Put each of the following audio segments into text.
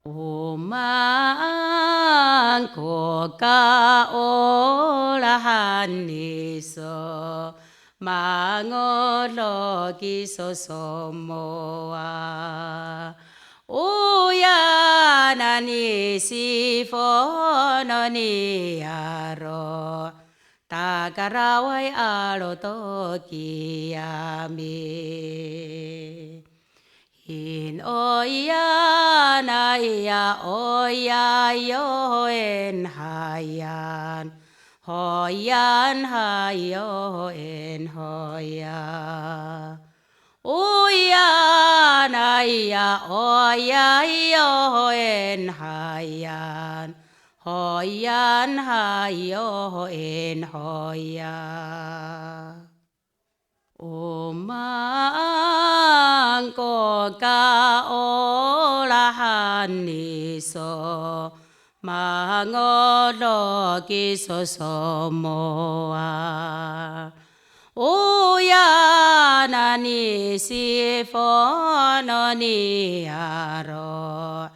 Ô mang cô ca ô la han ni so ma ngô lo ki so so mo a ô ya na ni si pho no ni a ro ta ka ra wai a lo to ki a mi in oya na ya oya yo en hayan hoyan hayo en hoya oya na ya oya yo en hayan hoyan hayo en hoya ô mang cô ca ô la han ni so ma ngô lo ki so so mo a ô ya na ni si pho no ni a ro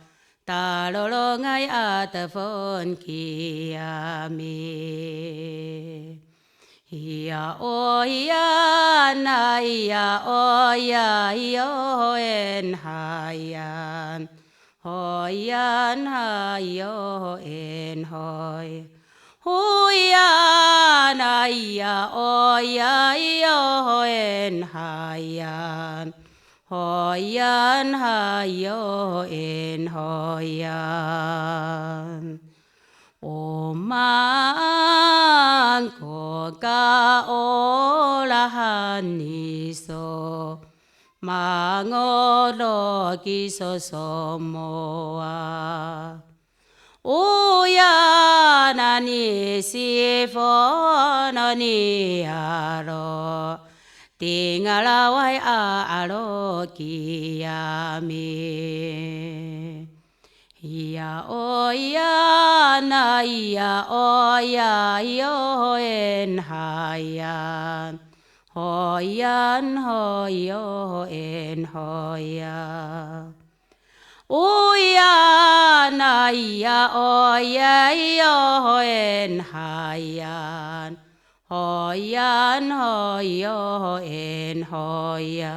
ta lo lo ngai a ta phon ki a mi ya o ya na ya o ya yo en hayan hoyan hayo en hoy ya na ya o ya yo en hayan hoyan hayo en hoyan ô mang cô ca ô la han ni so ma ngô lo ki so so mo a ô ya na ni si pho no ni a ro ting a la wai a lo ki a mi ya o ya na ya o ya yo en hayan hoyan hoyo en hoya o ya na ya o ya yo en hayan hoyan hoyo en hoya